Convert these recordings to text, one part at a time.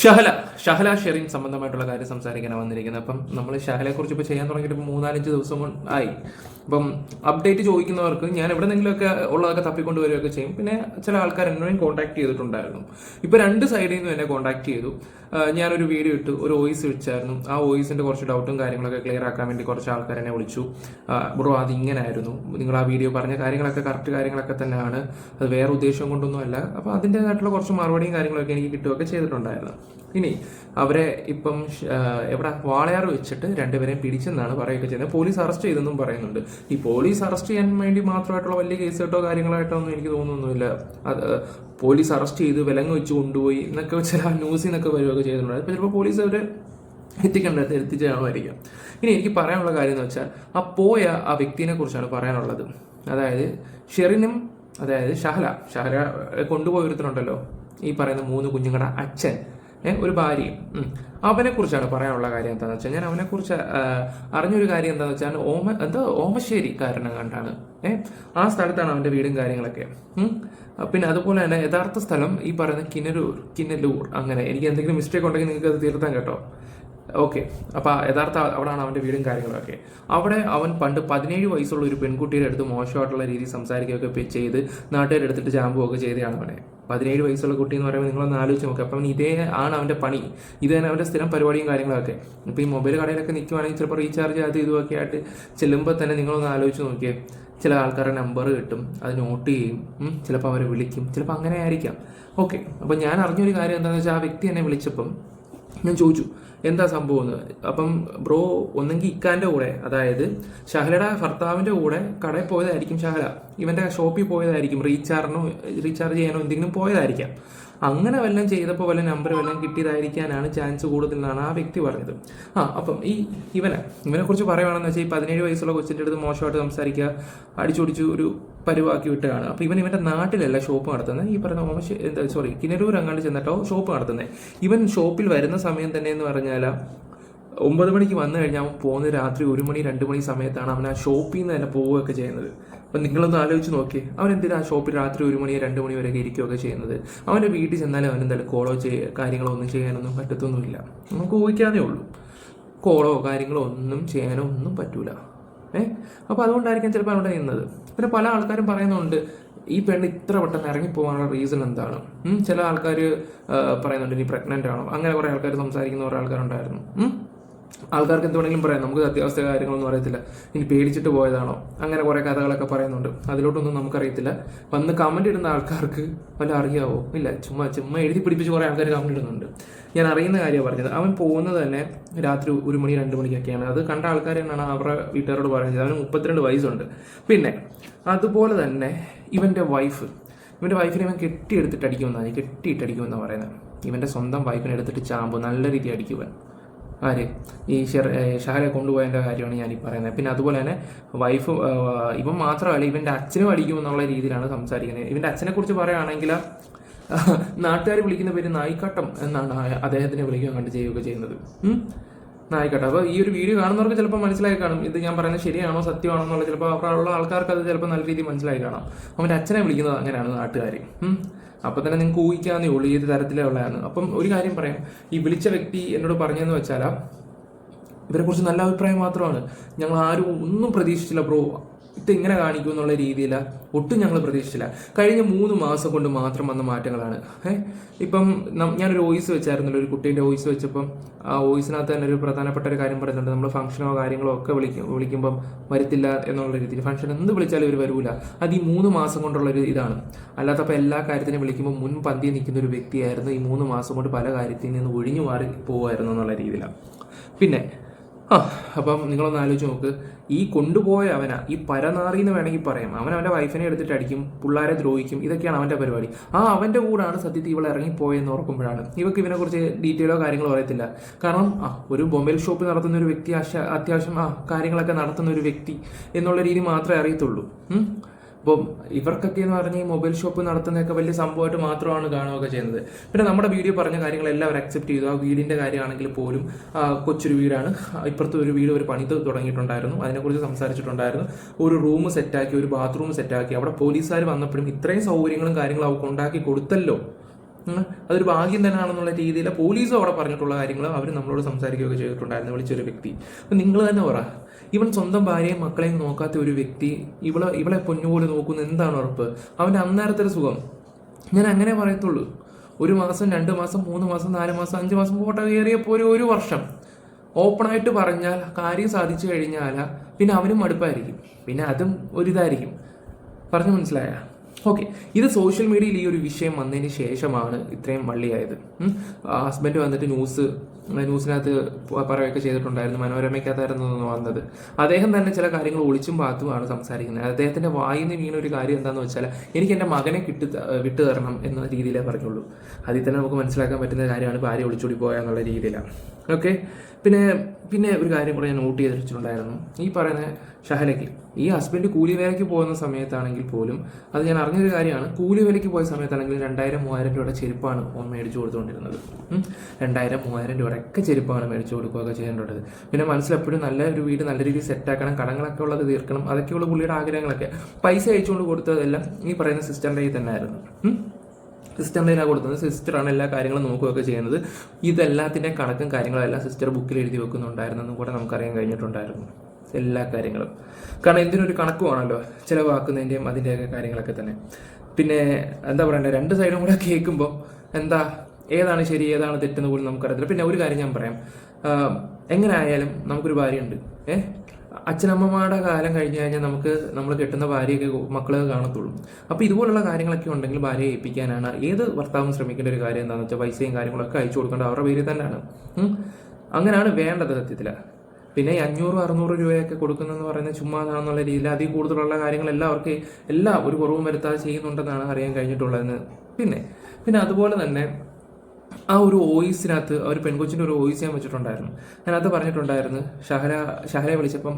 ഷഹല ഷെറിൻ സംബന്ധമായിട്ടുള്ള കാര്യം സംസാരിക്കാനാണ് വന്നിരിക്കുന്നത്. അപ്പം നമ്മൾ ഷഹലയെക്കുറിച്ച് ഇപ്പോൾ ചെയ്യാൻ തുടങ്ങിയിട്ട് ഇപ്പോൾ 3-4 ദിവസം ആയി. അപ്പം അപ്ഡേറ്റ് ചോദിക്കുന്നവർക്ക് ഞാൻ എവിടെന്നെങ്കിലുമൊക്കെ ഉള്ളതൊക്കെ തപ്പിക്കൊണ്ട് വരികയൊക്കെ ചെയ്യും. പിന്നെ ചില ആൾക്കാർ എന്നോടും കോൺടാക്ട് ചെയ്തിട്ടുണ്ടായിരുന്നു. ഇപ്പോൾ രണ്ട് സൈഡിൽ നിന്നും എന്നെ കോൺടാക്ട് ചെയ്തു. ഞാനൊരു വീഡിയോ ഇട്ടു, ഒരു വോയിസ് വെച്ചായിരുന്നു. ആ വോയിസിന്റെ കുറച്ച് ഡൗട്ടും കാര്യങ്ങളൊക്കെ ക്ലിയർ ആക്കാൻ വേണ്ടി കുറച്ച് ആൾക്കാർ എന്നെ വിളിച്ചു. ബ്രോ അത് ഇങ്ങനായിരുന്നു, നിങ്ങൾ ആ വീഡിയോ പറഞ്ഞ കാര്യങ്ങളൊക്കെ കറക്റ്റ് കാര്യങ്ങളൊക്കെ തന്നെയാണ്, അത് വേറെ ഉദ്ദേശം കൊണ്ടൊന്നും അല്ല. അപ്പോൾ അതിൻ്റെതായിട്ടുള്ള കുറച്ച് മറുപടിയും കാര്യങ്ങളൊക്കെ എനിക്ക് കിട്ടുകയൊക്കെ ചെയ്തിട്ടുണ്ടായിരുന്നു. ഇനി അവരെ ഇപ്പം എവിടെ വാളയാർ വെച്ചിട്ട് രണ്ടുപേരെയും പിടിച്ചെന്നാണ് പറയുകയൊക്കെ ചെയ്യുന്നത്. പോലീസ് അറസ്റ്റ് ചെയ്തെന്നും പറയുന്നുണ്ട്. ഈ പോലീസ് അറസ്റ്റ് ചെയ്യാൻ വേണ്ടി മാത്രമായിട്ടുള്ള വലിയ കേസ് കേട്ടോ കാര്യങ്ങളായിട്ടോ ഒന്നും എനിക്ക് തോന്നുന്നൊന്നുമില്ല. അത് പോലീസ് അറസ്റ്റ് ചെയ്ത് വിലങ്ങ് വെച്ച് കൊണ്ടുപോയി എന്നൊക്കെ ചില ന്യൂസിൽ നിന്നൊക്കെ വരികയൊക്കെ ചെയ്തിട്ടുണ്ട്. അപ്പോൾ ചിലപ്പോൾ പോലീസ് അവരെ എത്തിക്കേണ്ടത് എത്തിച്ചാണുമായിരിക്കാം. ഇനി എനിക്ക് പറയാനുള്ള കാര്യം എന്ന് വെച്ചാൽ ആ വ്യക്തിനെ കുറിച്ചാണ് പറയാനുള്ളത്. അതായത് ഷെറിനും, അതായത് ഷഹല കൊണ്ടുപോയിരുത്തുന്നുണ്ടല്ലോ, ഈ പറയുന്ന 3 കുഞ്ഞുങ്ങളുടെ അച്ഛൻ, ഒരു ഭാര്യയും, അവനെ കുറിച്ചാണ് പറയാനുള്ള കാര്യം. എന്താണെന്ന് വെച്ചാൽ ഞാൻ അവനെക്കുറിച്ച് അറിഞ്ഞൊരു കാര്യം എന്താണെന്ന് വെച്ചാൽ ഓമശ്ശേരിക്കാരനെ കണ്ടാണ്. ആ സ്ഥലത്താണ് അവന്റെ വീടും കാര്യങ്ങളൊക്കെ. പിന്നെ അതുപോലെ തന്നെ യഥാർത്ഥ സ്ഥലം ഈ പറയുന്ന കിന്നലൂർ. അങ്ങനെ എനിക്ക് എന്തെങ്കിലും മിസ്റ്റേക്ക് ഉണ്ടെങ്കിൽ നിങ്ങൾക്ക് അത് തിരുത്താൻ കേട്ടോ. ഓക്കെ, അപ്പൊ യഥാർത്ഥ അവിടെയാണ് അവന്റെ വീടും കാര്യങ്ങളൊക്കെ. അവിടെ അവൻ പണ്ട് 17 വയസ്സുള്ള ഒരു പെൺകുട്ടിയുടെ അടുത്ത് മോശമായിട്ടുള്ള രീതിയിൽ സംസാരിക്കുകയൊക്കെ ചെയ്ത് നാട്ടുകാരെടുത്തിട്ട് ജാമ്പുകയൊക്കെ ചെയ്തതാണ് അവനെ. 17 വയസ്സുള്ള കുട്ടി എന്ന് പറയുമ്പോൾ നിങ്ങളൊന്ന് ആലോചിച്ച് നോക്കുക. അപ്പം ഇതേ ആണ് അവന്റെ പണി, ഇത് തന്നെ അവന്റെ സ്ഥിരം പരിപാടിയും കാര്യങ്ങളൊക്കെ. ഇപ്പൊ ഈ മൊബൈൽ കടയിലൊക്കെ നിൽക്കുവാണെങ്കിൽ ചിലപ്പോൾ റീചാർജ് അത് ഇതുമൊക്കെ ആയിട്ട് ചെല്ലുമ്പോൾ തന്നെ നിങ്ങളൊന്ന് ആലോചിച്ച് നോക്കിയേ, ചില ആൾക്കാരുടെ നമ്പർ കിട്ടും, അത് നോട്ട് ചെയ്യും, ചിലപ്പോൾ അവരെ വിളിക്കും, ചിലപ്പോൾ അങ്ങനെ ആയിരിക്കാം. ഓക്കെ, അപ്പം ഞാൻ അറിഞ്ഞൊരു കാര്യം എന്താണെന്ന് വെച്ചാൽ ആ വ്യക്തി എന്നെ വിളിച്ചപ്പം ഞാൻ ചോദിച്ചു എന്താ സംഭവം എന്ന്. അപ്പം ബ്രോ ഒന്നെങ്കിൽ ഇക്കാന്റെ കൂടെ, അതായത് ഷഹലയുടെ ഭർത്താവിന്റെ കൂടെ കടയിൽ പോയതായിരിക്കും ഷഹല, ഇവന്റെ ഷോപ്പിൽ പോയതായിരിക്കും, റീചാർജ് ചെയ്യാനോ എന്തെങ്കിലും പോയതായിരിക്കാം. അങ്ങനെ വല്ലതും ചെയ്തപ്പോൾ വല്ല നമ്പർ വല്ലതും കിട്ടിയതായിരിക്കാനാണ് ചാൻസ് കൂടുതൽ എന്നാണ് ആ വ്യക്തി പറഞ്ഞത്. അപ്പം ഇവനെ കുറിച്ച് പറയുകയാണെന്ന് വെച്ചാൽ ഈ 17 വയസ്സുള്ള കൊച്ചിൻ്റെ അടുത്ത് മോശമായിട്ട് സംസാരിക്കുക, അടിച്ചൊടിച്ച് ഒരു പരുവാക്കി വിട്ടുകയാണ്. അപ്പം ഇവന്റെ നാട്ടിലല്ല ഷോപ്പ് നടത്തുന്നത്, ഈ പറയുന്ന കിണരൂർ അങ്ങാണ്ട് ചെന്നിട്ടോ ഷോപ്പ് നടത്തുന്നത്. ഇവൻ ഷോപ്പിൽ വരുന്ന സമയം തന്നെ എന്ന് പറഞ്ഞാൽ 9 മണിക്ക് വന്നു കഴിഞ്ഞാൽ അവൻ പോകുന്നത് രാത്രി 1 മണി 2 മണി സമയത്താണ് അവൻ ആ ഷോപ്പിൽ നിന്ന് തന്നെ പോവുകയൊക്കെ ചെയ്യുന്നത്. അപ്പം നിങ്ങളൊന്ന് ആലോചിച്ച് നോക്കി, അവൻ എന്തിനാ ആ ഷോപ്പിൽ രാത്രി 1 മണി 2 മണി വരെയൊക്കെ ഇരിക്കുകയൊക്കെ ചെയ്യുന്നത്? അവൻ്റെ വീട്ടിൽ ചെന്നാലും അവൻ എന്തായാലും കോളോ കാര്യങ്ങളോ ഒന്നും ചെയ്യാനൊന്നും പറ്റത്തൊന്നുമില്ല. നമുക്ക് ഊഹിക്കാതെ ഉള്ളൂ, കോളോ കാര്യങ്ങളോ ഒന്നും ചെയ്യാനോ ഒന്നും പറ്റൂല. അപ്പോൾ അതുകൊണ്ടായിരിക്കും ചിലപ്പോൾ അവിടെ നിന്നത്. പിന്നെ പല ആൾക്കാരും പറയുന്നുണ്ട് ഈ പെണ്ണ് ഇത്ര പെട്ടെന്ന് ഇറങ്ങിപ്പോകാനുള്ള റീസൺ എന്താണ്. ചില ആൾക്കാർ പറയുന്നുണ്ട് ഇനി പ്രഗ്നന്റ് ആണോ, അങ്ങനെ കുറെ ആൾക്കാർ സംസാരിക്കുന്ന കുറെ ആൾക്കാരുണ്ടായിരുന്നു. ആൾക്കാർക്ക് എന്തുവേണമെങ്കിലും പറയാം, നമുക്ക് അത്യാവശ്യ കാര്യങ്ങളൊന്നും അറിയത്തില്ല, ഇനി പേടിച്ചിട്ട് പോയതാണോ, അങ്ങനെ കുറെ കഥകളൊക്കെ പറയുന്നുണ്ട്. അതിലോട്ടൊന്നും നമുക്കറിയത്തില്ല. വന്ന് കമന്റ് ഇടുന്ന ആൾക്കാർക്ക് വല്ല അറിയാവോ? ഇല്ല, ചുമ്മാ എഴുതി പിടിപ്പിച്ച് കുറെ ആൾക്കാർ കമന്റ് ഇടുന്നുണ്ട്. ഞാൻ അറിയുന്ന കാര്യമാണ് പറഞ്ഞത്. അവൻ പോകുന്നത് തന്നെ രാത്രി 1 മണി 2 മണിക്കൊക്കെയാണ്. അത് കണ്ട ആൾക്കാർ തന്നെയാണ് അവരുടെ വീട്ടുകാരോട് പറയുന്നത്. അവന് 32 വയസ്സുണ്ട്. പിന്നെ അതുപോലെ തന്നെ ഇവന്റെ വൈഫിനെ ഇവൻ കെട്ടിയിട്ടടിക്കുമെന്നാണ് പറയുന്നത്. ഇവന്റെ സ്വന്തം വൈഫിനെ എടുത്തിട്ട് ചാമ്പ് നല്ല രീതിയിൽ അടിക്കുവൻ. ആര്? ഈ ഷഹലെ കൊണ്ടുപോയതിൻ്റെ കാര്യമാണ് ഞാനീ പറയുന്നത്. പിന്നെ അതുപോലെ തന്നെ ഇവൻ മാത്രമല്ല, ഇവന്റെ അച്ഛനും അടിക്കുമെന്നുള്ള രീതിയിലാണ് സംസാരിക്കുന്നത്. ഇവന്റെ അച്ഛനെ കുറിച്ച് പറയുകയാണെങ്കിൽ നാട്ടുകാർ വിളിക്കുന്ന പേര് നായിക്കാട്ടം എന്നാണ് അദ്ദേഹത്തിനെ വിളിക്കുക കണ്ട് ചെയ്യുകയൊക്കെ ചെയ്യുന്നത്. നായിക്കട്ടെ. അപ്പോൾ ഈ ഒരു വീഡിയോ കാണുന്നവർക്ക് ചിലപ്പോൾ മനസ്സിലായി കാണും ഇത് ഞാൻ പറയുന്നത് ശരിയാണോ സത്യമാണോ എന്നുള്ളത്. ചിലപ്പോൾ അവിടെയുള്ള ആൾക്കാർക്ക് അത് ചിലപ്പോൾ നല്ല രീതിയിൽ മനസ്സിലായി കാണാം. അവൻ്റെ അച്ഛനെ വിളിക്കുന്നത് അങ്ങനെയാണ് നാട്ടുകാർ. അപ്പം തന്നെ നിങ്ങൾക്ക് ഊഹിക്കാവുന്നേ ഉള്ളൂ ഏത് തരത്തിലേ ഉള്ളതാണ്. അപ്പം ഒരു കാര്യം പറയാം, ഈ വിളിച്ച വ്യക്തി എന്നോട് പറഞ്ഞതെന്ന് വെച്ചാൽ ഇവരെക്കുറിച്ച് നല്ല അഭിപ്രായം മാത്രമാണ്. ഞങ്ങൾ ആരും ഒന്നും പ്രതീക്ഷിച്ചില്ല ബ്രോ, ഇങ്ങനെ കാണിക്കും എന്നുള്ള രീതിയിൽ ഒട്ടും ഞങ്ങൾ പ്രതീക്ഷിച്ചില്ല. കഴിഞ്ഞ 3 മാസം കൊണ്ട് മാത്രം വന്ന മാറ്റങ്ങളാണ്. ഇപ്പം ഞാനൊരു വോയിസ് വെച്ചായിരുന്നല്ലോ, ഒരു കുട്ടീൻ്റെ വോയിസ് വെച്ചപ്പം ആ വോയിസിനകത്ത് തന്നെ ഒരു പ്രധാനപ്പെട്ട ഒരു കാര്യം പറയുന്നുണ്ട്. നമ്മൾ ഫംഗ്ഷനോ കാര്യങ്ങളോ ഒക്കെ വിളിക്കുമ്പം വരത്തില്ല എന്നുള്ള രീതിയിൽ. ഫംഗ്ഷൻ എന്ത് വിളിച്ചാലും ഇവർ വരൂല. അത് ഈ 3 മാസം കൊണ്ടുള്ള ഒരു ഇതാണ്. അല്ലാത്തപ്പോൾ എല്ലാ കാര്യത്തിനും വിളിക്കുമ്പോൾ മുൻപന്തിയിൽ നിൽക്കുന്ന ഒരു വ്യക്തിയായിരുന്നു. ഈ 3 മാസം കൊണ്ട് പല കാര്യത്തിൽ നിന്ന് ഒഴിഞ്ഞു മാറി പോകുമായിരുന്നു എന്നുള്ള രീതിയിലാണ്. പിന്നെ അപ്പം നിങ്ങളൊന്ന് ആലോചിച്ച് നോക്ക്, ഈ കൊണ്ടുപോയ ഈ പരനാറിന്ന് വേണമെങ്കിൽ പറയാം. അവൻ്റെ വൈഫിനെ എടുത്തിട്ട് അടിക്കും, പിള്ളേരെ ദ്രോഹിക്കും, ഇതൊക്കെയാണ് അവൻ്റെ പരിപാടി. അവൻ്റെ കൂടാണ് സത്യത്തിൽ ഇവളെ ഇറങ്ങിപ്പോയെന്ന് ഓർക്കുമ്പോഴാണ് ഇവനെക്കുറിച്ച് ഡീറ്റെയിലോ കാര്യങ്ങളോ അറിയത്തില്ല. കാരണം ഒരു മൊബൈൽ ഷോപ്പ് നടത്തുന്ന ഒരു വ്യക്തി, അത്യാവശ്യം കാര്യങ്ങളൊക്കെ നടത്തുന്ന ഒരു വ്യക്തി എന്നുള്ള രീതി മാത്രമേ അറിയത്തുള്ളൂ. അപ്പം ഇവർക്കൊക്കെ എന്ന് പറഞ്ഞാൽ ഈ മൊബൈൽ ഷോപ്പ് നടത്തുന്നതൊക്കെ വലിയ സംഭവമായിട്ട് മാത്രമാണ് കാണുകയൊക്കെ ചെയ്യുന്നത്. പിന്നെ നമ്മുടെ വീഡിയോ പറഞ്ഞ കാര്യങ്ങളെല്ലാം അവർ അക്സെപ്റ്റ് ചെയ്തു. ആ വീടിൻ്റെ കാര്യമാണെങ്കിൽ പോലും കൊച്ചൊരു വീടാണ്, ഇപ്പുറത്തെ ഒരു വീട് ഒരു പണിത് തുടങ്ങിയിട്ടുണ്ടായിരുന്നു, അതിനെക്കുറിച്ച് സംസാരിച്ചിട്ടുണ്ടായിരുന്നു. ഒരു റൂം സെറ്റാക്കി, ഒരു ബാത്റൂം സെറ്റാക്കി. അവിടെ പോലീസുകാർ വന്നപ്പോഴും ഇത്രയും സൗകര്യങ്ങളും കാര്യങ്ങളും അവർക്ക് ഉണ്ടാക്കി കൊടുത്തല്ലോ അതൊരു ഭാഗ്യം തന്നെയാണെന്നുള്ള രീതിയിൽ പോലീസും അവിടെ പറഞ്ഞിട്ടുള്ള കാര്യങ്ങൾ അവർ നമ്മളോട് സംസാരിക്കുകയൊക്കെ ചെയ്തിട്ടുണ്ടായിരുന്നു, വിളിച്ചൊരു വ്യക്തി. അപ്പം നിങ്ങൾ തന്നെ പറ, ഇവൻ സ്വന്തം ഭാര്യയും മക്കളെയും നോക്കാത്ത ഒരു വ്യക്തി ഇവളെ പൊന്നുപോലെ നോക്കുന്ന എന്താണ് ഉറപ്പ്? അവൻ്റെ അന്നേരത്തെ സുഖം. ഞാൻ അങ്ങനെ പറയത്തുള്ളൂ. 1 മാസം 2 മാസം 3 മാസം 4 മാസം 5 മാസം ഫോട്ടോ കയറിയപ്പോൾ ഒരു വർഷം ഓപ്പണായിട്ട് പറഞ്ഞാൽ കാര്യം സാധിച്ചു കഴിഞ്ഞാൽ പിന്നെ അവനും മടുപ്പായിരിക്കും, പിന്നെ അതും ഒരിതായിരിക്കും. പറഞ്ഞു മനസ്സിലായ? ഓക്കെ, ഇത് സോഷ്യൽ മീഡിയയിൽ ഈ ഒരു വിഷയം വന്നതിന് ശേഷമാണ് ഇത്രയും വള്ളിയായത്. ഹസ്ബൻഡ് വന്നിട്ട് ന്യൂസിനകത്ത് പറയുകയൊക്കെ ചെയ്തിട്ടുണ്ടായിരുന്നു, മനോരമയ്ക്കകത്തായിരുന്നു വന്നത്. അദ്ദേഹം തന്നെ ചില കാര്യങ്ങൾ ഒളിച്ചും പാത്തുമാണ് സംസാരിക്കുന്നത്. അദ്ദേഹത്തിൻ്റെ വായിൽ നിന്ന് വീണ ഒരു കാര്യം എന്താണെന്ന് വെച്ചാൽ, എനിക്ക് എൻ്റെ മകനെ വിട്ടു തരണം എന്ന രീതിയിലേ പറഞ്ഞുള്ളൂ. അതിൽ തന്നെ നമുക്ക് മനസ്സിലാക്കാൻ പറ്റുന്ന കാര്യമാണ് ഭാര്യ ഒളിച്ചോടി പോയ എന്നുള്ള രീതിയിലാണ്. ഓക്കെ, പിന്നെ ഒരു കാര്യം കൂടെ ഞാൻ നോട്ട് ചെയ്ത് വെച്ചിട്ടുണ്ടായിരുന്നു. ഈ പറയുന്ന ഷഹലയ്ക്ക് ഈ ഹസ്ബൻഡ് കൂലി വേലയ്ക്ക് പോകുന്ന സമയത്താണെങ്കിൽ പോലും, അത് ഞാൻ അറിഞ്ഞൊരു കാര്യമാണ്, കൂലി വേലയ്ക്ക് പോയ സമയത്താണെങ്കിൽ 2000-3000 രൂപയുടെ ചെരുപ്പാണ് ഓൻ മേടിച്ചു കൊടുത്തുകൊണ്ടിരുന്നത്. 2000-3000 രൂപയൊക്കെ ചെരുപ്പാണ് മേടിച്ചു കൊടുക്കുകയൊക്കെ ചെയ്യേണ്ടത്. പിന്നെ മനസ്സിലെപ്പോഴും നല്ല ഒരു വീട് നല്ല രീതിയിൽ സെറ്റാക്കണം, കടങ്ങളൊക്കെ ഉള്ളത് തീർക്കണം, അതൊക്കെയുള്ള പുള്ളിയുടെ ആഗ്രഹങ്ങളൊക്കെ. പൈസ അയച്ചുകൊണ്ട് കൊടുത്തതെല്ലാം ഈ പറയുന്ന സിസ്റ്ററിൻ്റെ കയ്യിൽ തന്നെ ആയിരുന്നു. സിസ്റ്ററിനാണ് കൊടുത്തത്. സിസ്റ്ററാണ് എല്ലാ കാര്യങ്ങളും നോക്കുകയൊക്കെ ചെയ്യുന്നത്. ഇതെല്ലാത്തിൻ്റെ കണക്കും കാര്യങ്ങളെല്ലാം സിസ്റ്റർ ബുക്കിൽ എഴുതി വെക്കുന്നുണ്ടായിരുന്നെന്നും കൂടെ നമുക്കറിയാൻ കഴിഞ്ഞിട്ടുണ്ടായിരുന്നു, എല്ലാ കാര്യങ്ങളും. കാരണം എന്തിനൊരു കണക്കുമാണല്ലോ, ചിലവാക്കുന്നതിൻ്റെയും അതിൻ്റെയൊക്കെ കാര്യങ്ങളൊക്കെ തന്നെ. പിന്നെ എന്താ പറയണ്ടേ, 2 സൈഡും കൂടെ കേൾക്കുമ്പോൾ ഏതാണ് ശരി ഏതാണ് തെറ്റെന്ന് പോലും നമുക്കറിയത്തില്ല. പിന്നെ ഒരു കാര്യം ഞാൻ പറയാം, എങ്ങനെ ആയാലും നമുക്കൊരു ഭാര്യയുണ്ട്. അച്ഛനമ്മമാരുടെ കാലം കഴിഞ്ഞ് കഴിഞ്ഞാൽ നമ്മൾ കെട്ടുന്ന ഭാര്യയൊക്കെ മക്കളെ കാണത്തുള്ളൂ. അപ്പോൾ ഇതുപോലുള്ള കാര്യങ്ങളൊക്കെ ഉണ്ടെങ്കിൽ ഭാര്യയെ ഏൽപ്പിക്കാനാണ് ഏത് ഭർത്താവും ശ്രമിക്കേണ്ട ഒരു കാര്യം. എന്താണെന്ന് വെച്ചാൽ പൈസയും കാര്യങ്ങളൊക്കെ അയച്ചു കൊടുക്കേണ്ട അവരുടെ പേരിൽ തന്നെയാണ്. അങ്ങനെയാണ് വേണ്ടത് സത്യത്തിൽ. പിന്നെ 500-600 രൂപയൊക്കെ കൊടുക്കുന്നതെന്ന് പറയുന്നത് ചുമ്മാതാണെന്നുള്ള രീതിയിൽ അതിൽ കൂടുതലുള്ള കാര്യങ്ങളെല്ലാം അവർക്ക് എല്ലാം ഒരു കുറവും വരുത്താതെ ചെയ്യുന്നുണ്ടെന്നാണ് അറിയാൻ കഴിഞ്ഞിട്ടുള്ളതെന്ന്. പിന്നെ അതുപോലെ തന്നെ ആ ഒരു വോയിസിനകത്ത് ഒരു പെൺകൊച്ചിൻ്റെ ഒരു വോയിസ് ഞാൻ വെച്ചിട്ടുണ്ടായിരുന്നു. അതിനകത്ത് പറഞ്ഞിട്ടുണ്ടായിരുന്നു, ഷഹലയെ വിളിച്ചപ്പം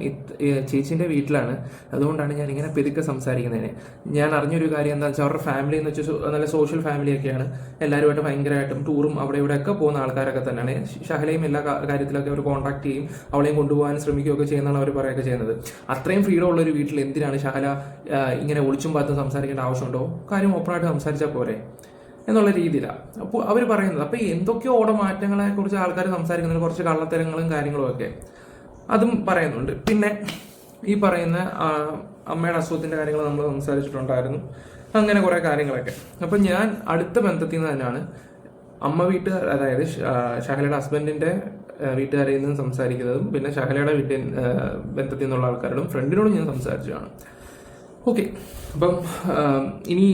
ചേച്ചീൻ്റെ വീട്ടിലാണ്, അതുകൊണ്ടാണ് ഞാൻ ഇങ്ങനെ പെരുക്കെ സംസാരിക്കുന്നതിന്. ഞാൻ അറിഞ്ഞൊരു കാര്യം എന്താണെന്ന് വെച്ചാൽ, അവരുടെ ഫാമിലി എന്ന് വെച്ചാൽ നല്ല സോഷ്യൽ ഫാമിലിയൊക്കെയാണ്, എല്ലാവരുമായിട്ട് ഭയങ്കരമായിട്ടും ടൂറും അവിടെ ഇവിടെയൊക്കെ പോകുന്ന ആൾക്കാരൊക്കെ തന്നെയാണ്. ഷഹലയും എല്ലാ കാര്യത്തിലൊക്കെ അവർ കോൺടാക്ട് ചെയ്യും, അവളെയും കൊണ്ടുപോകാൻ ശ്രമിക്കുകയൊക്കെ ചെയ്യുന്നതാണ് അവർ പറയുകയൊക്കെ ചെയ്യുന്നത്. അത്രയും ഫ്രീഡം ഉള്ളൊരു വീട്ടിൽ എന്തിനാണ് ഷഹല ഇങ്ങനെ ഒളിച്ചും പാത്തും സംസാരിക്കേണ്ട ആവശ്യമുണ്ടോ? കാര്യം ഓപ്പണായിട്ട് സംസാരിച്ചാൽ പോരെ എന്നുള്ള രീതിയിലാണ് അപ്പോൾ അവർ പറയുന്നത്. അപ്പോൾ എന്തൊക്കെയോ മാറ്റങ്ങളെ കുറിച്ച് ആൾക്കാർ സംസാരിക്കുന്നുണ്ട്, കുറച്ച് കള്ളത്തരങ്ങളും കാര്യങ്ങളും ഒക്കെ അതും പറയുന്നുണ്ട്. പിന്നെ ഈ പറയുന്ന അമ്മയുടെ അസുഖത്തിൻ്റെ കാര്യങ്ങൾ നമ്മൾ സംസാരിച്ചിട്ടുണ്ടായിരുന്നു, അങ്ങനെ കുറേ കാര്യങ്ങളൊക്കെ. അപ്പം ഞാൻ അടുത്ത ബന്ധത്തിൽ നിന്ന് തന്നെയാണ് അമ്മ വീട്ടുകാർ, അതായത് ഷഹലയുടെ ഹസ്ബൻഡിൻ്റെ വീട്ടുകാരിൽ നിന്ന് സംസാരിക്കുന്നതും പിന്നെ ഷഹലയുടെ ബന്ധത്തിൽ നിന്നുള്ള ആൾക്കാരോടും ഫ്രണ്ടിനോടും ഞാൻ സംസാരിച്ചതാണ്. ഓക്കെ, അപ്പം ഇനി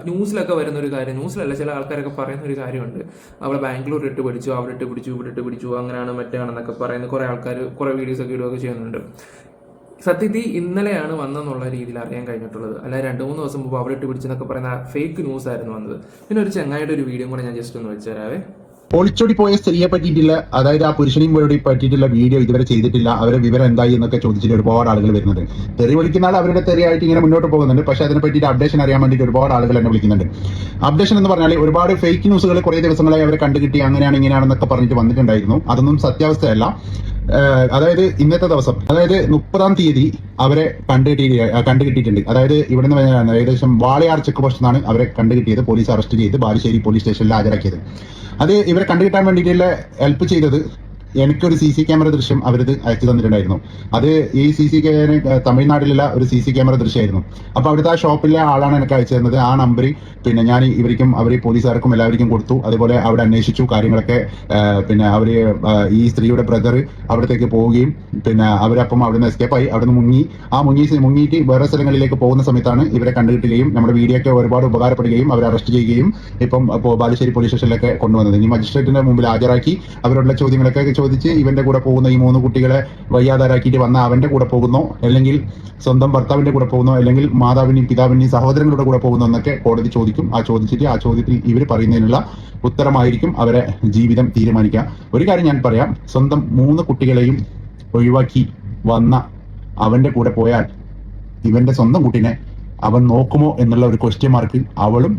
ന്യൂസിലൊക്കെ വരുന്നൊരു കാര്യം, ന്യൂസിലല്ല ചില ആൾക്കാരൊക്കെ പറയുന്ന ഒരു കാര്യമുണ്ട്, അവളെ ബാംഗ്ലൂർ ഇട്ട് പിടിച്ചു, അവിടെ ഇട്ട് പിടിച്ചു, ഇവിടെ ഇട്ട് പിടിച്ചു, അങ്ങനെയാണ് മറ്റാണെന്നൊക്കെ പറയുന്ന കുറേ ആൾക്കാർ കുറേ വീഡിയോസൊക്കെ ഇടുകയൊക്കെ ചെയ്യുന്നുണ്ട്. സത്യത്തിൽ ഇന്നലെയാണ് വന്നെന്നുള്ള രീതിയിൽ അറിയാൻ കഴിഞ്ഞിട്ടുള്ളത്. അല്ല 2-3 ദിവസം മുമ്പ് അവിടെ ഇട്ട് പിടിച്ചെന്നൊക്കെ പറയുന്ന ഫേക്ക് ന്യൂസ് ആയിരുന്നു വന്നത്. പിന്നെ ഒരു ചങ്ങായിട്ട് ഒരു വീഡിയോ കൂടെ ഞാൻ ജസ്റ്റ് ഒന്ന് വെച്ചുതരാവേ. ഒളിച്ചോടി പോയ സ്ത്രീയെ പറ്റിയിട്ടില്ല, അതായത് ആ പുരുഷനെയും കൂടി പറ്റിയിട്ടുള്ള വീഡിയോ ഇതുവരെ ചെയ്തിട്ടില്ല, അവരെ വിവരം എന്തായി എന്നൊക്കെ ചോദിച്ചിട്ട് ഒരുപാട് ആളുകൾ വരുന്നുണ്ട്. തെറി വിളിക്കുന്ന ആൾ അവരുടെ തെറിയായിട്ട് ഇങ്ങനെ മുന്നോട്ട് പോകുന്നുണ്ട്. പക്ഷെ അതിനെ പറ്റിയിട്ട് അപ്ഡേഷൻ അറിയാൻ വേണ്ടിയിട്ട് ഒരുപാട് ആളുകൾ എന്നെ വിളിക്കുന്നുണ്ട്. അപ്ഡേഷൻ എന്ന് പറഞ്ഞാൽ ഒരുപാട് ഫേക്ക് ന്യൂസുകൾ കുറേ ദിവസങ്ങളായി അവരെ കണ്ടുകിട്ടി, അങ്ങനെയാണ് ഇങ്ങനെയാണെന്നൊക്കെ പറഞ്ഞിട്ട് വന്നിട്ടുണ്ടായിരുന്നു. അതൊന്നും സത്യാവസ്ഥയല്ല. അതായത് ഇന്നത്തെ ദിവസം, അതായത് 30-ാം തീയതി അവരെ കണ്ടുകിട്ടിയിട്ടുണ്ട്. അതായത് ഇവിടുന്ന് ഏകദേശം വാളയാർ ചെക്ക് പോസ്റ്റ് നിന്നാണ് അവരെ കണ്ടുകിട്ടിയത്. പോലീസ് അറസ്റ്റ് ചെയ്ത് ബാലുശ്ശേരി പോലീസ് സ്റ്റേഷനിൽ ഹാജരാക്കിയത്. അത് ഇവരെ കണ്ടുകിട്ടാൻ വേണ്ടിയിട്ടുള്ള ഹെൽപ്പ് ചെയ്തത് എനിക്കൊരു CC ക്യാമറ ദൃശ്യം അവരത് അയച്ചു തന്നിട്ടുണ്ടായിരുന്നു. അത് ഈ CC തമിഴ്നാട്ടിലുള്ള ഒരു CC ക്യാമറ ദൃശ്യമായിരുന്നു. അപ്പൊ അവിടുത്തെ ആ ഷോപ്പിലെ ആളാണ് എനിക്ക് അയച്ചു തന്നത്. ആ നമ്പർ പിന്നെ ഞാൻ ഇവർക്കും പോലീസുകാർക്കും എല്ലാവർക്കും കൊടുത്തു. അതുപോലെ അവിടെ അന്വേഷിച്ചു കാര്യങ്ങളൊക്കെ. പിന്നെ അവര് ഈ സ്ത്രീയുടെ ബ്രദർ അവിടത്തേക്ക് പോവുകയും പിന്നെ അവരപ്പം അവിടുന്ന് എസ്കേപ്പ് ആയി, അവിടുന്ന് മുങ്ങിയിട്ട് വേറെ സ്ഥലങ്ങളിലേക്ക് പോകുന്ന സമയത്താണ് ഇവരെ കണ്ടുകിട്ടുകയും നമ്മുടെ വീഡിയോ ഒക്കെ ഒരുപാട് ഉപകാരപ്പെടുകയും അവരെ അറസ്റ്റ് ചെയ്യുകയും ഇപ്പം ബാലുശ്ശേരി പോലീസ് സ്റ്റേഷനിലൊക്കെ കൊണ്ടുവന്നത്. ഇനി മജിസ്ട്രേറ്റിന്റെ മുമ്പിൽ ഹാജരാക്കി അവരോടുള്ള ചോദ്യങ്ങളൊക്കെ ചോദിച്ച് ഇവന്റെ കൂടെ പോകുന്ന ഈ 3 കുട്ടികളെ വയ്യാതാരാക്കിയിട്ട് വന്ന അവന്റെ കൂടെ പോകുന്നോ, അല്ലെങ്കിൽ സ്വന്തം ഭർത്താവിന്റെ കൂടെ പോകുന്നോ, അല്ലെങ്കിൽ മാതാവിന്റെയും പിതാവിന്റെയും സഹോദരങ്ങളുടെ കൂടെ പോകുന്നോ എന്നൊക്കെ കോടതി ചോദിക്കും. ആ ചോദ്യത്തിൽ ഇവർ പറയുന്നതിനുള്ള ഉത്തരമായിരിക്കും അവരെ ജീവിതം തീരുമാനിക്കുക. ഒരു കാര്യം ഞാൻ പറയാം, സ്വന്തം 3 കുട്ടികളെയും ഒഴിവാക്കി വന്ന അവന്റെ കൂടെ പോയാൽ ഇവന്റെ സ്വന്തം കുട്ടിനെ അവൻ നോക്കുമോ എന്നുള്ള ഒരു ക്വസ്റ്റ്യൻ മാർക്ക് അവളും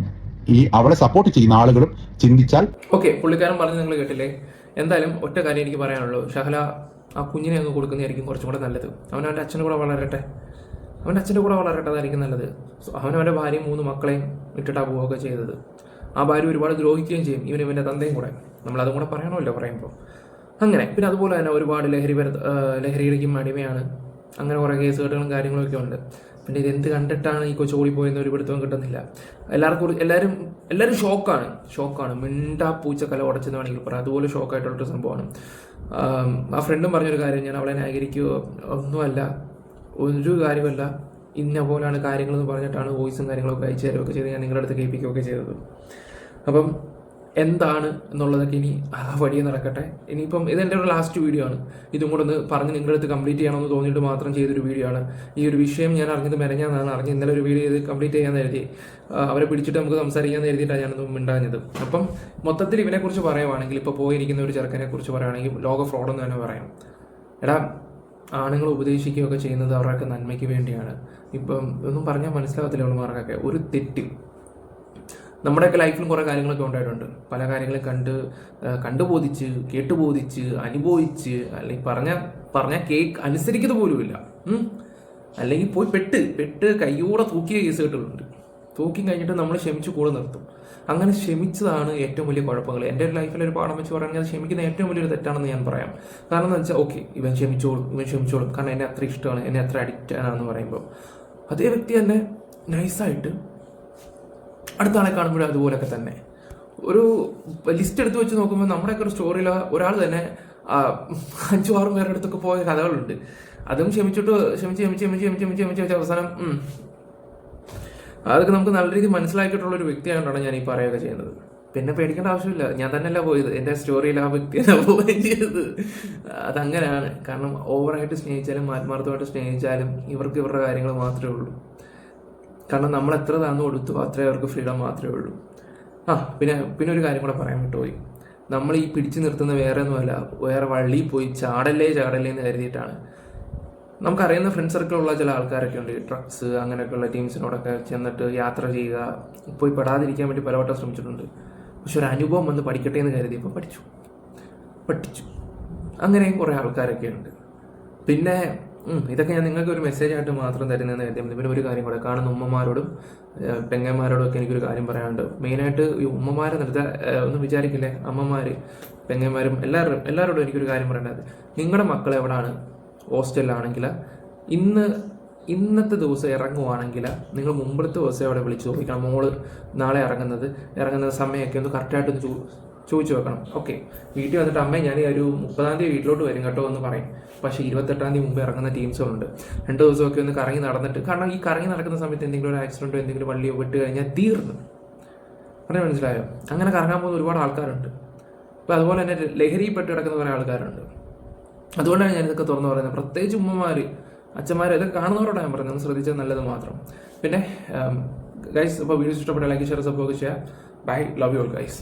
അവളെ സപ്പോർട്ട് ചെയ്യുന്ന ആളുകളും ചിന്തിച്ചാൽ. ഓക്കെ, പുള്ളിക്കാരൻ പറഞ്ഞു നിങ്ങൾ കേട്ടില്ലേ. എന്തായാലും ഒറ്റ കാര്യം എനിക്ക് പറയാനുള്ളൂ, ഷഹല ആ കുഞ്ഞിനെ അങ്ങ് കൊടുക്കുന്നതായിരിക്കും കുറച്ചും കൂടെ നല്ലത്. അവൻ്റെ അച്ഛൻ്റെ കൂടെ വളരട്ടെ, അതായിരിക്കും നല്ലത്. അവനവൻ്റെ ഭാര്യയും 3 മക്കളെയും ഇട്ടിട്ടാണ് പോവുകയൊക്കെ ചെയ്തത്. ആ ഭാര്യ ഒരുപാട് ദ്രോഹിക്കുകയും ചെയ്യും, ഇവൻ്റെ തന്തയും കൂടെ. നമ്മളതും കൂടെ പറയണമല്ലോ പറയുമ്പോൾ. അങ്ങനെ പിന്നെ അതുപോലെ തന്നെ ഒരുപാട് ലഹരിക്കും അടിമയാണ്. അങ്ങനെ കുറേ കേസുകെട്ടുകളും കാര്യങ്ങളൊക്കെ ഉണ്ട്. പിന്നെ ഇതെന്ത് കണ്ടിട്ടാണ് ഈ കൊച്ചു ഓടിപ്പോയെന്ന് ഒരു പിടുത്തവും കിട്ടുന്നില്ല. എല്ലാവരും ഷോക്കാണ്. മിണ്ടാ പൂച്ച കല ഉടച്ചെന്ന് വേണമെങ്കിൽ പറയാം. അതുപോലെ ഷോക്കായിട്ടുള്ളൊരു സംഭവമാണ്. ആ ഫ്രണ്ടും പറഞ്ഞൊരു കാര്യം, ഞാൻ അവളെ ന്യായീകരിക്കുകയോ ഒന്നുമല്ല, ഒരു കാര്യമല്ല, ഇന്ന പോലാണ് കാര്യങ്ങളെന്ന് പറഞ്ഞിട്ടാണ് വോയിസും കാര്യങ്ങളൊക്കെ അയച്ചു തരുമൊക്കെ ചെയ്ത് ഞാൻ നിങ്ങളുടെ അടുത്ത് കേൾപ്പിക്കുകയൊക്കെ ചെയ്തത്. അപ്പം എന്താണ് എന്നുള്ളതൊക്കെ ഇനി വഴിയെ നടക്കട്ടെ. ഇനിയിപ്പം ഇതെൻ്റെ ഒരു ലാസ്റ്റ് വീഡിയോ ആണ്. ഇതും കൂടെ ഒന്ന് പറഞ്ഞ് നിങ്ങളുടെ അടുത്ത് കംപ്ലീറ്റ് ചെയ്യണമെന്ന് തോന്നിയിട്ട് മാത്രം ചെയ്തൊരു വീഡിയോ ആണ്. ഈ ഒരു വിഷയം ഞാൻ അറിഞ്ഞത് മെനഞ്ഞാന്നാണ്. ഇന്നലെ ഒരു വീഡിയോ ചെയ്ത് കംപ്ലീറ്റ് ചെയ്യാമെന്ന് കരുതി, അവരെ പിടിച്ചിട്ട് നമുക്ക് സംസാരിക്കാമെന്ന് കരുതിയിട്ടാണ് ഞാനൊന്നും മിണ്ടാഞ്ഞത്. അപ്പം മൊത്തത്തിൽ ഇവനെക്കുറിച്ച് പറയുവാണെങ്കിൽ, ഇപ്പോൾ പോയിരിക്കുന്ന ഒരു ചെറുക്കനെ കുറിച്ച് പറയുകയാണെങ്കിൽ ലോക ഫ്രോഡെന്ന് തന്നെ പറയാം. എടാ, ആണുങ്ങൾ ഉപദേശിക്കുകയൊക്കെ ചെയ്യുന്നത് അവരുടെയൊക്കെ നന്മയ്ക്ക് വേണ്ടിയാണ്. ഇപ്പം ഒന്നും പറഞ്ഞാൽ മനസ്സിലാകത്തില്ല അവളുമാർക്കൊക്കെ. ഒരു തെറ്റ് നമ്മുടെയൊക്കെ ലൈഫിലും കുറേ കാര്യങ്ങളൊക്കെ ഉണ്ടായിട്ടുണ്ട്. പല കാര്യങ്ങളും കണ്ടുബോധിച്ച് കേട്ടുബോധിച്ച് അനുഭവിച്ച്, അല്ലെങ്കിൽ പറഞ്ഞ കേക്ക് അനുസരിക്കുന്നത് പോലുമില്ല, അല്ലെങ്കിൽ പോയി പെട്ട് കയ്യോടെ തൂക്കിയ കേസുകെട്ടുകളുണ്ട്. തൂക്കി കഴിഞ്ഞിട്ട് നമ്മൾ ക്ഷമിച്ച് കൂടെ നിർത്തും. അങ്ങനെ ക്ഷമിച്ചതാണ് ഏറ്റവും വലിയ കുഴപ്പങ്ങൾ. എൻ്റെ ഒരു ലൈഫിൽ ഒരു പാഠം വെച്ച് പറഞ്ഞാൽ അത് ക്ഷമിക്കുന്ന ഏറ്റവും വലിയൊരു തെറ്റാണെന്ന് ഞാൻ പറയാം. കാരണം എന്ന് വെച്ചാൽ ഓക്കെ, ഇവൻ ക്ഷമിച്ചോളും കാരണം എന്നെ അത്ര ഇഷ്ടമാണ്, എന്നെ അത്ര അഡിക്റ്റ് ആണെന്ന് പറയുമ്പോൾ അതേ വ്യക്തി തന്നെ നൈസായിട്ട് അടുത്ത ആളെ കാണുമ്പോഴും അതുപോലൊക്കെ തന്നെ ഒരു ലിസ്റ്റ് എടുത്ത് വെച്ച് നോക്കുമ്പോൾ നമ്മുടെയൊക്കെ ഒരു സ്റ്റോറിയിൽ ഒരാൾ തന്നെ 5-6 പേരുടെ അടുത്തൊക്കെ പോയ കഥകളുണ്ട്. അതും ക്ഷമിച്ച് അവസാനം അതൊക്കെ നമുക്ക് നല്ല രീതിയിൽ മനസ്സിലാക്കിയിട്ടുള്ളൊരു വ്യക്തിയായിട്ടാണ് ഞാൻ ഈ പറയുകയൊക്കെ ചെയ്യുന്നത്. പിന്നെ പേടിക്കേണ്ട ആവശ്യമില്ല, ഞാൻ തന്നെയല്ല പോയത്, എൻ്റെ സ്റ്റോറിയിൽ ആ വ്യക്തിയല്ല പോവുകയും ചെയ്തത്. അതങ്ങനെയാണ്. കാരണം ഓവറായിട്ട് സ്നേഹിച്ചാലും ആത്മാർത്ഥമായിട്ട് സ്നേഹിച്ചാലും ഇവർക്ക് ഇവരുടെ കാര്യങ്ങൾ മാത്രമേ ഉള്ളൂ. കാരണം നമ്മൾ എത്ര താന്നു കൊടുത്തു അത്രേ അവർക്ക് ഫ്രീഡം മാത്രമേ ഉള്ളൂ. പിന്നെ ഒരു കാര്യം കൂടെ പറയാൻ വിട്ടുപോയി. നമ്മൾ ഈ പിടിച്ചു നിർത്തുന്ന വേറെ ഒന്നുമല്ല, വേറെ വള്ളിയിൽ പോയി ചാടല്ലേ എന്ന് കരുതിയിട്ടാണ്. നമുക്കറിയുന്ന ഫ്രണ്ട് സർക്കിളുള്ള ചില ആൾക്കാരൊക്കെ ഉണ്ട്, ഡ്രഗ്സ് അങ്ങനെയൊക്കെയുള്ള ടീംസിനോടൊക്കെ ചെന്നിട്ട് യാത്ര ചെയ്യുക, പോയി പെടാതിരിക്കാൻ വേണ്ടി പലവട്ടം ശ്രമിച്ചിട്ടുണ്ട്. പക്ഷെ ഒരു അനുഭവം വന്ന് പഠിക്കട്ടെ എന്ന് കരുതിയപ്പോൾ പഠിച്ചു. അങ്ങനെയും കുറേ ആൾക്കാരൊക്കെ ഉണ്ട്. പിന്നെ ഇതൊക്കെ ഞാൻ നിങ്ങൾക്ക് ഒരു മെസ്സേജ് ആയിട്ട് മാത്രം തരുന്നതെന്ന് കരുതി. പിന്നെ ഒരു കാര്യം കൂടെ, കാണുന്ന ഉമ്മമാരോടും പെങ്ങന്മാരോടും ഒക്കെ എനിക്കൊരു കാര്യം പറയാനുണ്ട്. മെയിനായിട്ട് ഈ ഉമ്മമാരെ ഒന്നും വിചാരിക്കില്ലേ, അമ്മമാർ പെങ്ങന്മാരും എല്ലാവരോടും എനിക്കൊരു കാര്യം പറയേണ്ടത്, നിങ്ങളുടെ മക്കൾ എവിടെയാണ് ഹോസ്റ്റലിലാണെങ്കിൽ ഇന്നത്തെ ദിവസം ഇറങ്ങുവാണെങ്കിൽ നിങ്ങൾ മുമ്പത്തെ ദിവസം അവിടെ വിളിച്ച് ചോദിക്കണം. മോള് നാളെ ഇറങ്ങുന്ന സമയമൊക്കെ ഒന്ന് കറക്റ്റായിട്ടൊന്ന് ചോദിച്ചു വെക്കണം. ഓക്കെ, വീട്ടിൽ വന്നിട്ട് അമ്മേ ഞാൻ ഒരു 30-ാം തീയതി വീട്ടിലോട്ട് വരും കേട്ടോ എന്ന് പറയും. പക്ഷേ 28-ാം തീയതി മുമ്പ് ഇറങ്ങുന്ന ടീംസുകളുണ്ട്. 2 ദിവസമൊക്കെ ഒന്ന് കറങ്ങി നടന്നിട്ട്, കാരണം ഈ കറങ്ങി നടക്കുന്ന സമയത്ത് എന്തെങ്കിലും ഒരു ആക്സിഡൻറ്റോ എന്തെങ്കിലും വള്ളിയോ വിട്ട് കഴിഞ്ഞാൽ തീർന്നു. പറഞ്ഞാൽ മനസ്സിലായോ? അങ്ങനെ കറങ്ങാൻ പോകുന്ന ഒരുപാട് ആൾക്കാരുണ്ട്. അപ്പോൾ അതുപോലെ തന്നെ ലഹരിപ്പെട്ട് കിടക്കുന്ന കുറേ ആൾക്കാരുണ്ട്. അതുകൊണ്ടാണ് ഞാനിതൊക്കെ തുറന്നു പറയുന്നത്. പ്രത്യേകിച്ച് ഉമ്മമാർ, അച്ഛന്മാർ, ഇതൊക്കെ കാണുന്നവരോടാണ് ഞാൻ പറയുന്നത്, ഒന്ന് ശ്രദ്ധിച്ചാൽ നല്ലത് മാത്രം. പിന്നെ ഗൈസ്, അപ്പോൾ വീഡിയോസ് ഇഷ്ടപ്പെട്ട ലൈക്ക്, ഷെയർ, സപ്പോർട്ട് ചെയ്യുക. Bye, love you all guys.